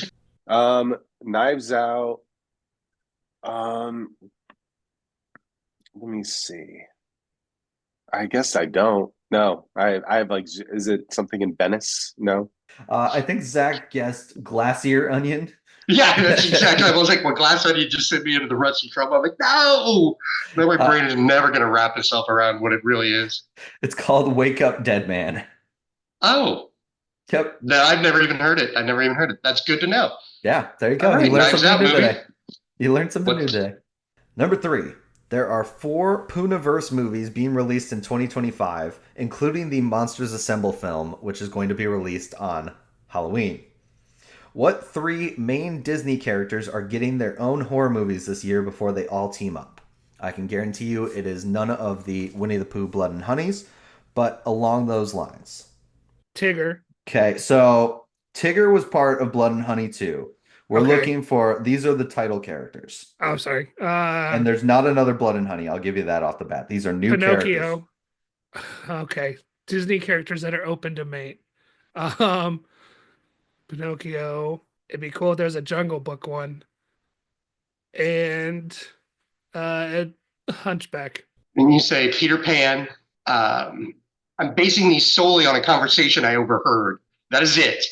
Knives Out. Let me see. I guess I don't. No, I have like, is it something in Venice? No. I think Zach guessed Glacier Onion. Yeah, that's exactly. I was like, when Glass Onion just sent me into the Rusty Trombone, I'm like, no! Then my brain is never going to wrap itself around what it really is. It's called Wake Up Dead Man. Oh. Yep. No, I've never even heard it. That's good to know. Yeah, there you go. Right, you learned Knives something Out new movie. today. You learned something new today. Number 3. There are 4 Poonaverse movies being released in 2025, including the Monsters Assemble film, which is going to be released on Halloween. What 3 main Disney characters are getting their own horror movies this year before they all team up? I can guarantee you it is none of the Winnie the Pooh Blood and Honeys, but along those lines. Tigger. Okay, so Tigger was part of Blood and Honey too. We're looking for, these are the title characters. Oh, sorry. And there's not another Blood and Honey. I'll give you that off the bat. These are new Pinocchio. characters. Okay. Disney characters that are open to mate. Pinocchio. It'd be cool if there's a Jungle Book one. And Hunchback. When you say Peter Pan, I'm basing these solely on a conversation I overheard. That is it.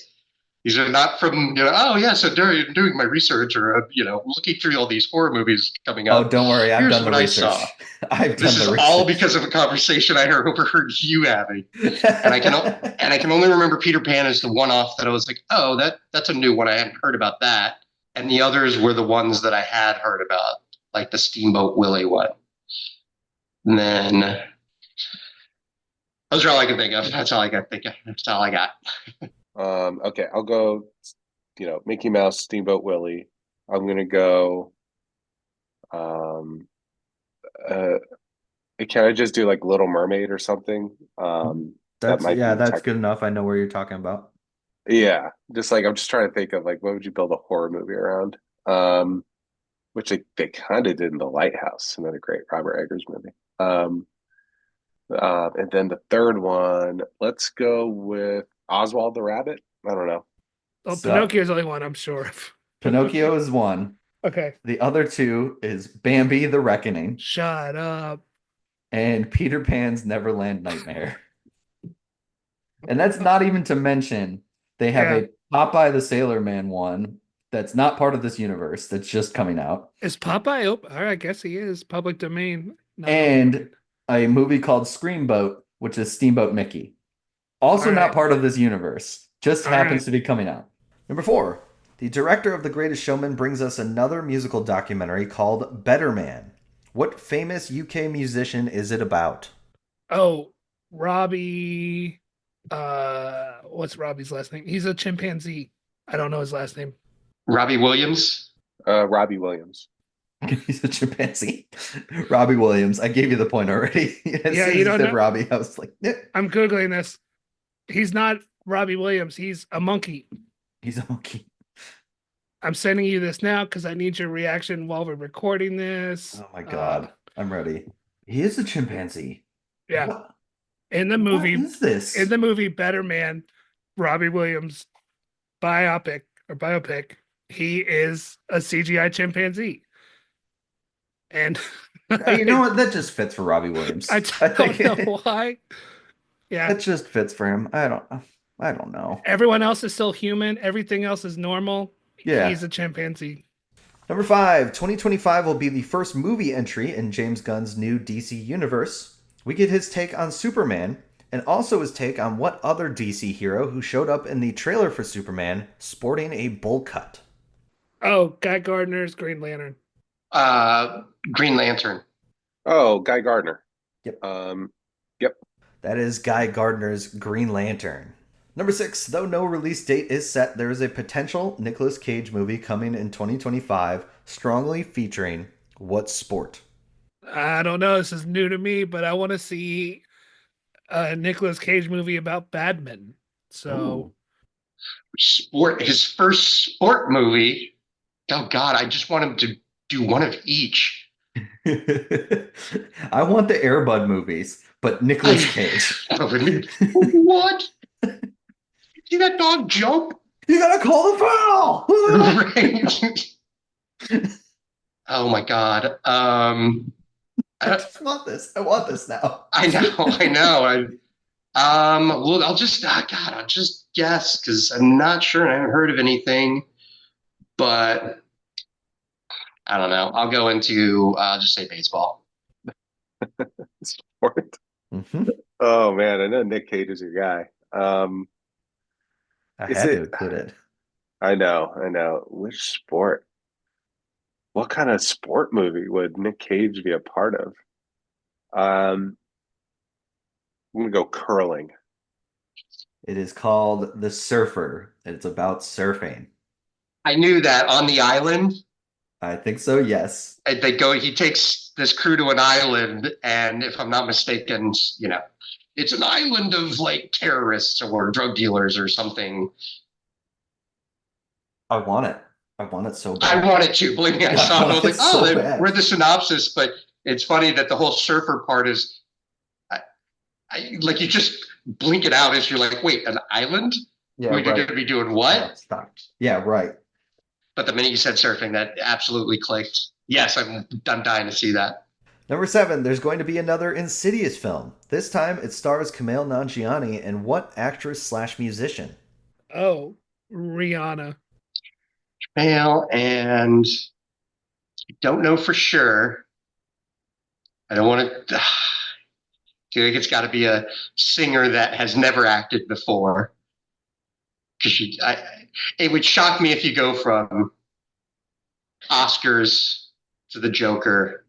These are not from, so during doing my research or, looking through all these horror movies coming up. Oh, don't worry. I've done the research. This is all because of a conversation I overheard you having. And I can only remember Peter Pan as the one-off that I was like, oh, that's a new one. I hadn't heard about that. And the others were the ones that I had heard about, like the Steamboat Willie one. And then those are all I can think of. That's all I got. That's all I got. Okay, I'll go, Mickey Mouse, Steamboat Willie. I'm going to go, can I just do like Little Mermaid or something? That's good enough. I know where you're talking about. Yeah, just like, I'm just trying to think of like, what would you build a horror movie around? Which they kind of did in The Lighthouse, another great Robert Eggers movie. And then the third one, let's go with Oswald the Rabbit. I don't know. Oh, Pinocchio's the only one I'm sure of. Pinocchio is one. Okay. The other 2 is Bambi the Reckoning. Shut up. And Peter Pan's Neverland Nightmare. And that's not even to mention they have a Popeye the Sailor Man one that's not part of this universe that's just coming out. Is Popeye open? All right, I guess he is. Public domain. And a movie called Screamboat, which is Steamboat Mickey. Also not part of this universe. Just happens to be coming out. Number 4. The director of The Greatest Showman brings us another musical documentary called Better Man. What famous UK musician is it about? Oh, Robbie. What's Robbie's last name? He's a chimpanzee. I don't know his last name. Robbie Williams. Robbie Williams. He's a chimpanzee. Robbie Williams. I gave you the point already. You don't know. Robbie. I was like, I'm Googling this. He's not Robbie Williams. He's a monkey. He's a monkey. I'm sending you this now because I need your reaction while we're recording this. Oh my God. I'm ready. He is a chimpanzee. Yeah. What? In the What movie, is this? Better Man, Robbie Williams biopic, he is a CGI chimpanzee. And You know what? That just fits for Robbie I Williams. I don't know think why. Yeah. that just fits for him. I don't know. Everyone else is still human. Everything else is normal. Yeah. He's a chimpanzee. Number 5, 2025 will be the first movie entry in James Gunn's new DC universe. We get his take on Superman and also his take on what other DC hero who showed up in the trailer for Superman sporting a bowl cut. Oh, Guy Gardner's Green Lantern. Green Lantern. Oh, Guy Gardner. Yep. Yep. That is Guy Gardner's Green Lantern. Number 6, though no release date is set, there is a potential Nicolas Cage movie coming in 2025, strongly featuring what sport? I don't know. This is new to me, but I want to see a Nicolas Cage movie about badminton. So Sport. His first sport movie. Oh God, I just want him to do one of each. I want the Airbud movies, but Nicolas Cage. What? See that dog jump? You gotta call the foul! Right. Oh my God. I just want this. I want this now. I know. Well, I'll just guess because I'm not sure. I haven't heard of anything, but I don't know. I'll go into just say baseball. Sport. Mm-hmm. Oh man, I know Nick Cage is your guy. I Is had to it? include it. I know. Which sport? What kind of sport movie would Nick Cage be a part of? I'm gonna go curling. It is called The Surfer. It's about surfing. I knew that on the island. I think so, yes. He takes this crew to an island, and if I'm not mistaken, it's an island of like terrorists or drug dealers or something. I want it. I want it so I bad. wanted to, believe me, I saw it. I was like, so they bad. read the synopsis, but it's funny that the whole surfer part is, like you just blink it out as you're like, wait, an island? Yeah, You're right. going to be doing what? No, stop. Yeah, right. But the minute you said surfing, that absolutely clicked. Yes, I'm dying to see that. Number 7, there's going to be another Insidious film. This time it stars Kumail Nanjiani and what actress/musician? Oh, Rihanna. Male, and I don't know for sure. I don't want to. I think it's got to be a singer that has never acted before. Because it would shock me if you go from Oscars to the Joker.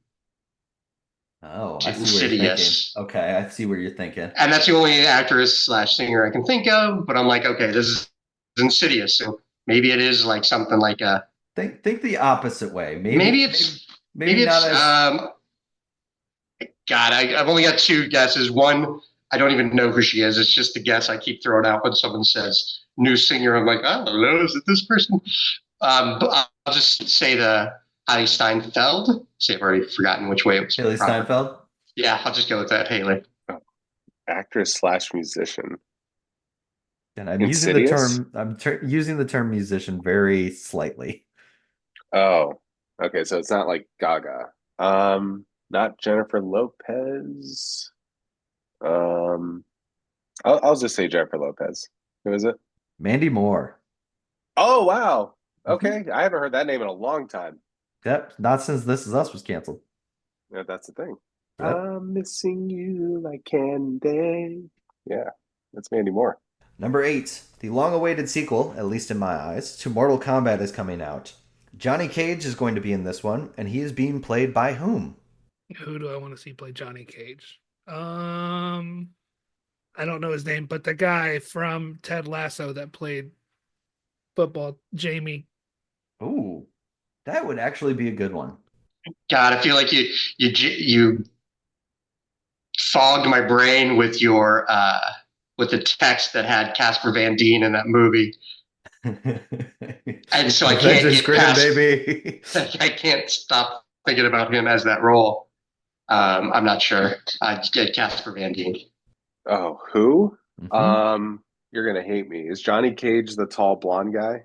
Oh, to I see where you're thinking. Insidious. Okay, I see where you're thinking. And that's the only actress/singer I can think of. But I'm like, okay, this is Insidious, so maybe it is like something like a. Think the opposite way. Maybe it's not as. God, I've only got 2 guesses. One, I don't even know who she is. It's just a guess I keep throwing out when someone says new singer. I'm like, I don't know. Is it this person? But I'll just say the Haley Steinfeld. See, I've already forgotten which way it was. Haley Steinfeld? Yeah, I'll just go with that, Haley. Actress/musician. And I'm Insidious? using the term musician very slightly. Oh, okay. So it's not like Gaga. Not Jennifer Lopez. I'll just say Jennifer Lopez. Who is it? Mandy Moore. Oh wow. Okay, I haven't heard that name in a long time. Yep, not since This Is Us was canceled. Yeah, that's the thing. Yep. I'm missing you like candy. Yeah, that's Mandy Moore. Number 8, the long-awaited sequel, at least in my eyes, to Mortal Kombat is coming out. Johnny Cage is going to be in this one, and he is being played by whom? Who do I want to see play Johnny Cage? I don't know his name, but the guy from Ted Lasso that played football, Jamie. Ooh, that would actually be a good one. God, I feel like you fogged my brain with your with the text that had Casper Van Dien in that movie. And so I can't Avengers get Grin, past. baby. I can't stop thinking about him as that role. I'm not sure. I'd get Casper Van Dien. Oh, who? Mhm. You're gonna hate me. Is Johnny Cage the tall blonde guy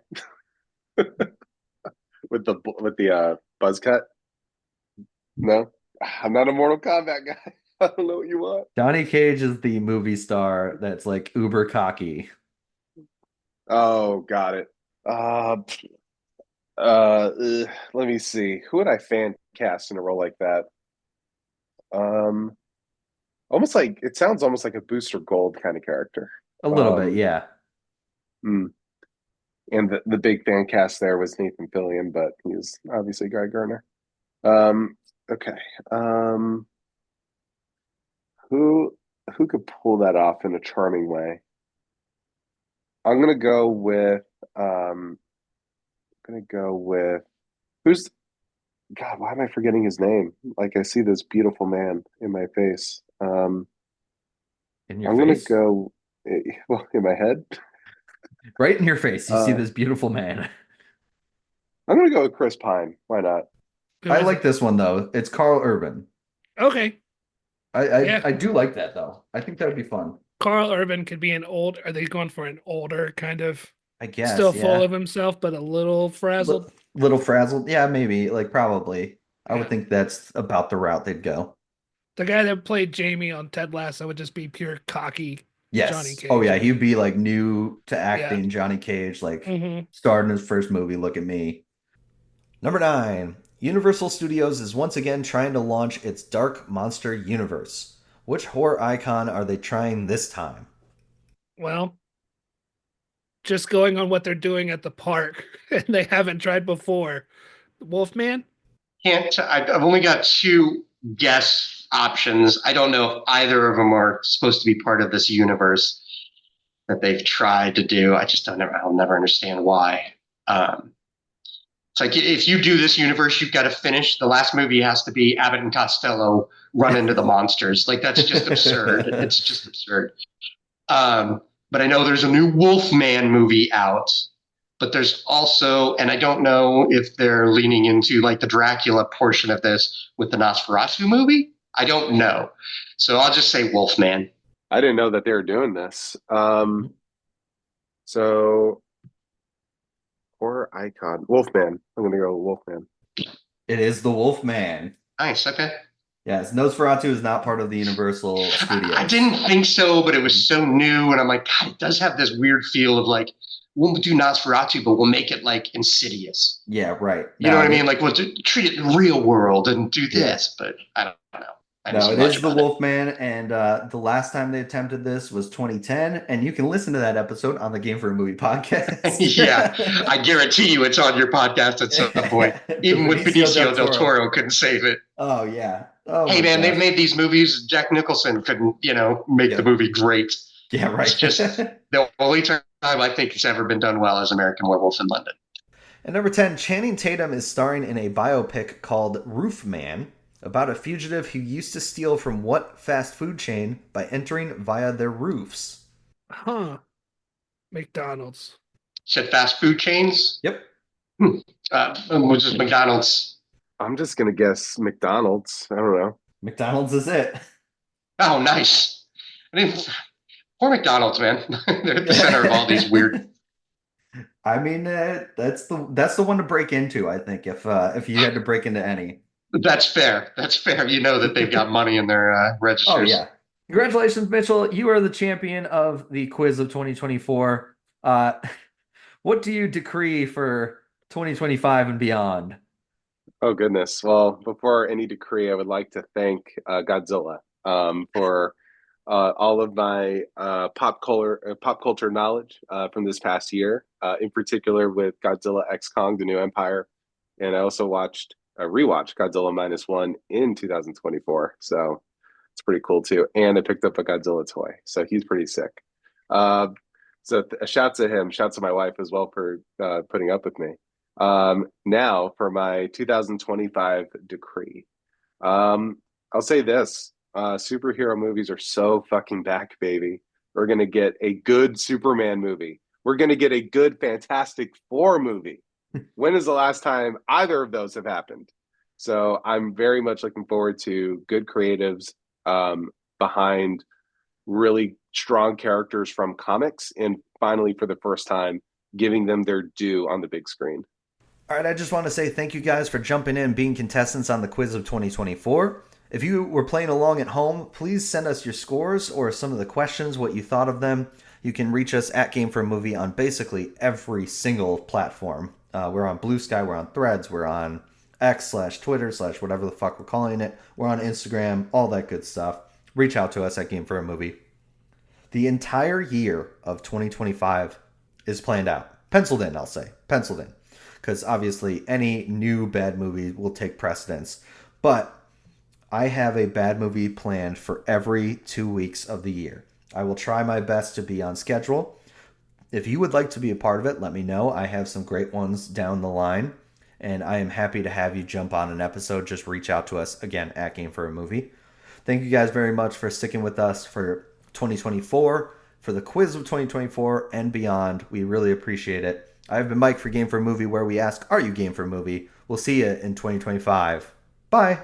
with the buzz cut? No, I'm not a Mortal Kombat guy. I don't know what you want. Johnny Cage is the movie star that's like uber cocky. Oh, got it. Uh, Let me see. Who would I fan cast in a role like that? Um, Almost like it sounds almost like a Booster Gold kind of character. A little bit, Um, yeah. hmm. And the big fan cast there was Nathan Fillion, but he was obviously Guy Gardner. Um, okay. Um, who who could pull that off in a charming way? I'm gonna go with who's God, why am I forgetting his name? Like I see this beautiful man in my face. In your I'm gonna face? go well in my head. Right in your face. You see Uh, this beautiful man. I'm gonna go with Chris Pine. Why not? Who I is like it? this one though. It's Carl Urban. Okay. I Yeah. do like that though. I think that would be fun. Carl Urban could be an old. Are they going for an older kind of, I still guess, full yeah. of himself, but a little frazzled? Little frazzled. Yeah, maybe. Like probably. I would Yeah. think that's about the route they'd go. The guy that played Jamie on Ted Lasso would just be pure cocky Johnny Yes. Oh Cage. yeah, he'd be like new to Yeah. acting, Johnny Cage, like Hmm. starred in his first movie. Look at me. Number 9. Universal Studios is once again trying to launch its Dark Monster universe. Which horror icon are they trying this time? Well, just going on what they're doing at the park, and they haven't tried before. Wolfman? I've only got two guess options. I don't know if either of them are supposed to be part of this universe that they've tried to do. I just don't know. I'll never understand why. Um, it's like if you do this universe, you've got to finish. The last movie has to be Abbott and Costello run into the monsters. Like that's just absurd. It's just absurd. Um, but I know there's a new Wolfman movie out. But there's also, and I don't know if they're leaning into like the Dracula portion of this with the Nosferatu movie. I don't know. So I'll just say Wolfman. I didn't know that they were doing this. So horror icon, Wolfman. I'm gonna go with Wolfman. It is the Wolfman. Nice. Okay. Yes, Nosferatu is not part of the Universal I Studios. didn't think so, but it was so new. And I'm like, God, it does have this weird feel of like, we'll do Nosferatu, but we'll make it like Insidious. Yeah, right. You know No, what I mean? Like, we'll treat it in the real world and do Yeah. this, but I don't know. I No, didn't see it much is the about it. Wolfman, and the last time they attempted this was 2010, and you can listen to that episode on the Game for a Movie podcast. Yeah, I guarantee you it's on your podcast at some point. Even with Benicio del Toro couldn't save it. Oh yeah. Oh Hey my man, they've gosh. made these movies. Jack Nicholson couldn't, make Yeah. the movie great. Yeah, right. It's just the only time I think it's ever been done well is American Werewolf in London. And number 10, Channing Tatum is starring in a biopic called Roof Man about a fugitive who used to steal from what fast food chain by entering via their roofs? Huh. McDonald's. Said fast food chains. Yep. Which is McDonald's. I'm just gonna guess McDonald's. I don't know. McDonald's is it. Oh, nice. Poor McDonald's, man. They're at the center of all these weird. I mean, that's the one to break into. I think if you had to break into any. That's fair. That's fair. You know that they've got money in their registers. Oh yeah! Congratulations, Mitchell. You are the champion of the quiz of 2024. What do you decree for 2025 and beyond? Oh goodness. Well, before any decree, I would like to thank Godzilla for all of my pop culture knowledge from this past year, in particular with Godzilla X Kong: The New Empire, and I also rewatched Godzilla -1 in 2024. So it's pretty cool too. And I picked up a Godzilla toy, so he's pretty sick. So a shout to him, shout to my wife as well for putting up with me. Now for my 2025 decree. I'll say this. Superhero movies are so fucking back, baby. We're gonna get a good Superman movie. we're going to get a good Fantastic Four movie. When is the last time either of those have happened? So I'm very much looking forward to good creatives behind really strong characters from comics, and finally, for the first time, giving them their due on the big screen. All right, I just want to say thank you guys for jumping in and being contestants on the quiz of 2024. If you were playing along at home, please send us your scores or some of the questions, what you thought of them. You can reach us at Game for a Movie on basically every single platform. We're on Blue Sky, we're on Threads, we're on X/Twitter/ whatever the fuck we're calling it. We're on Instagram, all that good stuff. Reach out to us at Game for a Movie. The entire year of 2025 is planned out. Penciled in, I'll say. Penciled in. Because obviously any new bad movie will take precedence. But I have a bad movie planned for every 2 weeks of the year. I will try my best to be on schedule. If you would like to be a part of it, let me know. I have some great ones down the line, and I am happy to have you jump on an episode. Just reach out to us, again, at Game for a Movie. Thank you guys very much for sticking with us for 2024, for the quiz of 2024 and beyond. We really appreciate it. I've been Mike for Game for a Movie, where we ask, are you game for a movie? We'll see you in 2025. Bye.